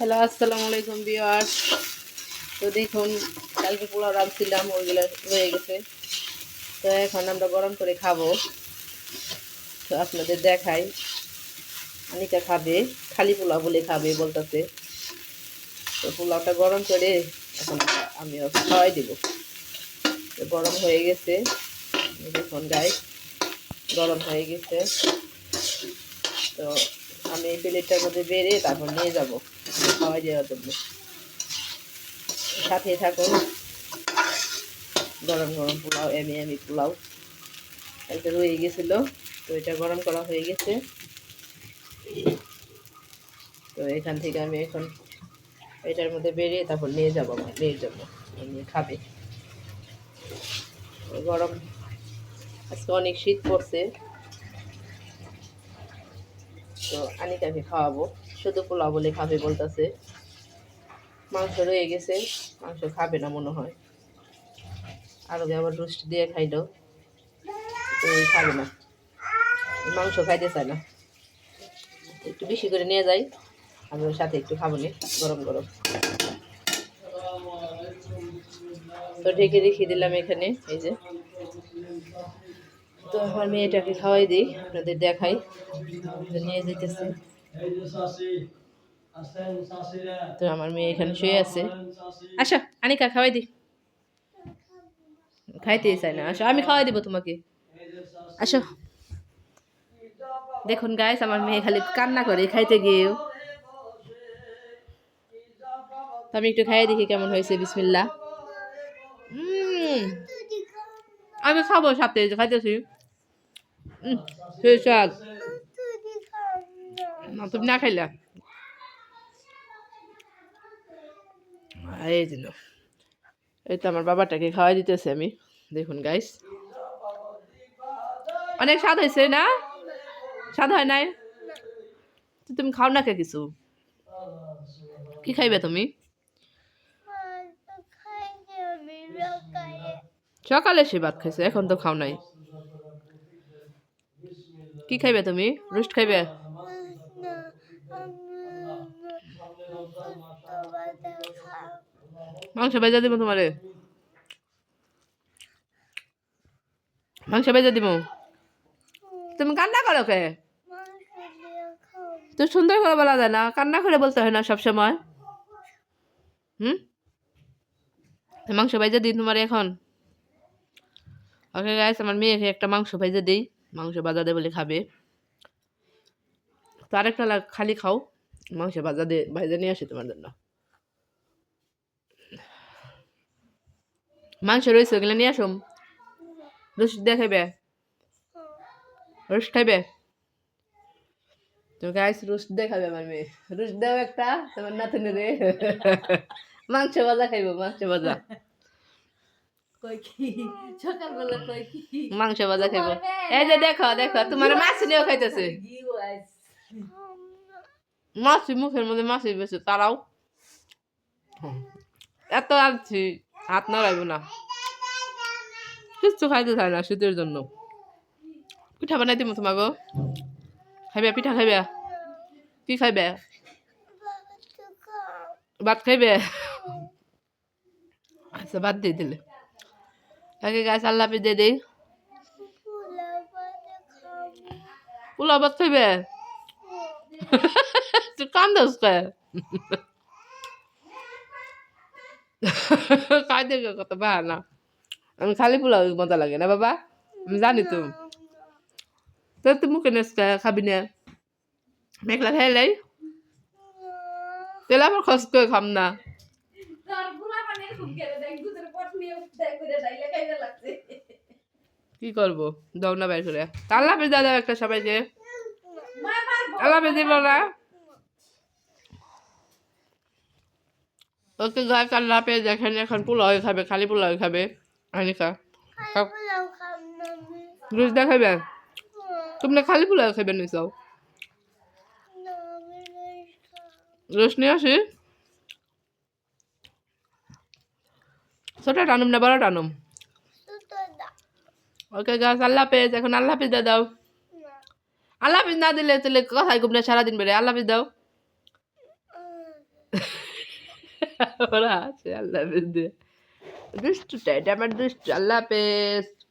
Hello, আসসালামু আলাইকুম viewers. তো দেখুন, কালকে পোলাও রাঁধছিলাম, ওইগুলো হয়ে গেছে। তো এখন আমরা গরম করে খাবো। তো আপনাদের দেখাই, অনিকা খাবে, খালি পোলাও বলে খাবে বলতেছে। তো পোলাওটা গরম করে এখন আমি ওকে খাওয়াই দিব। তো গরম হয়ে গেছে, দেখুন গাইস, গরম হয়ে গেছে। তো আমি এই প্লেটটার মধ্যে বেড়ে তারপর নিয়ে যাব খাওয়াই দেওয়ার জন্য। সাথে থাকুন। গরম গরম পোলাও, এমি পোলাও এটা রয়ে গেছিলো, তো এটা গরম করা হয়ে গেছে। তো এখান থেকে আমি এখন এটার মধ্যে বেরিয়ে তারপর নিয়ে যাবো, নিয়ে খাবে। গরম, আজকে অনেক শীত পড়ছে। তো আনিকাকে খাওয়াবো, শুধু পোলাও বলে খাবে বলতেছে। মাংস রয়ে গেছে, মাংস খাবে না মনে হয়। আরো আবার রোস্ট দিয়ে খাইলো, তো খাবে না, মাংস খাইতে চায় না। একটু বেশি করে নিয়ে যাই, আমি ওর সাথে একটু খাবো নি গরম গরম। তো ঢেকে রেখে দিলাম এখানে, এই যে। তো আমার মেয়েটাকে খাওয়াই দিই, আপনাদের দেখাই। নিয়ে যেতেছে, তো আমার মেয়ে এখানে শুয়ে আছে। আসো আনিকা, খাওয়াই দিই। খাইতেই চাই না, আসো আমি খাওয়াই দিব তোমাকে, আসো। দেখুন গাইস, আমার মেয়ে খালি কান্না করে খাইতে গিয়েও। তো আমি একটু খাইয়ে দেখি কেমন হয়েছে। বিসমিল্লাহ। আমি খাবো সাথে, খাইতেছি। তুমি না খাইলা, এই দিল। এই তো আমার বাবাটাকে খাওয়াই দিতেছে আমি। দেখুন গাইস, অনেক স্বাদ হয়েছে না? স্বাদ হয় নাই? তুমি খাও না কে কিছু? কি খাইবে তুমি? সকালে সে ভাত খাইছে, এখন তো খাও নাই। কি খাইবে তুমি? রোস্ট খাইবে? মাংস ভেজা দিব তোমারে, মাংস ভেজা দিব। তুমি কান্না করো কে? তো সুন্দর করে বলা যায় না, কান্না করে বলতে হয় না সবসময়। মাংস ভেজা দিই তোমার এখন। ওকে গাইস, আমার মেয়েকে একটা মাংস ভেজে দিই, মাংস ভাজা দে বলে খাবে। তো আরেকটা খালি খাও, মাংস ভাজা দিয়ে ভেজে নিয়ে আসি তোমার জন্য। মাংস রয়েছে, ওগুলো নিয়ে আসুম। রোস্ট দিয়ে খাইবে? রোস্ট খাইবে? তো গাইস, রোস্ট দিয়ে খাবে আমার মেয়ে। রোস্ট দাও একটা তোমার নাতনি রে। মাংস ভাজা খাইবো, মাংস ভাজা। মাংস ভাজা খাইবো। এই যে দেখো দেখো, তোমার মাছ নিয়েও খাইতেছে। মাছি মুখের মধ্যে মাছি বেশি তারাও। এত আনছি, হাত নাড়াইব না, কিচ্ছু খাইতে চায় না শীতের জন্য। পিঠা বানাই দিব তোমাকে, খাইবে? পিঠা খাইবে? কি খাইবে? ভাত খাইবে? আচ্ছা, ভাত দিয়ে দিলে। আগে গাছ আল্লাহ দিয়ে দিই। পোলাও ভাত খাইবে? তুই কান্দস কে? খাই দেখে কত বাহানা। আমি খালি পোলাও মজা লাগে না বাবা, আমি জানি তো। তো তুই মুখে নেসকে খাবি না, মেঘলা খাইলাই তেল আবার খস করে খাম না। কি করবো, দাও না বের করে। আল্লাহ হাফেজ দাদা একটা সবাইকে। আল্লাহ হাফেজ দিব না। ওকে গাছ আল্লাহ হাফেজ। এখানে এখন পোলাও খাবে, খালি পোলাও খাবে আনিকা। রোজ দেখাবে তুমি খালি পোলাও খাবে নিছ? রোজ নিয়ে আসি, ছোট টানুম না বড় টানুম? ওকে গাছ আল্লাহ হাফেজ। এখন আল্লাহ হাফেজ দাও। আল্লাহ হাফেজ না দিলে তাহলে কথাই ঘুমলে সারাদিন বেড়ে। আল্লাহ হাফেজ দাও। ওরা আছে আল্লাহ হাফেজ দিয়ে দুষ্টুটা এটা আমার দুষ্টু আল্লাহ হাফেজ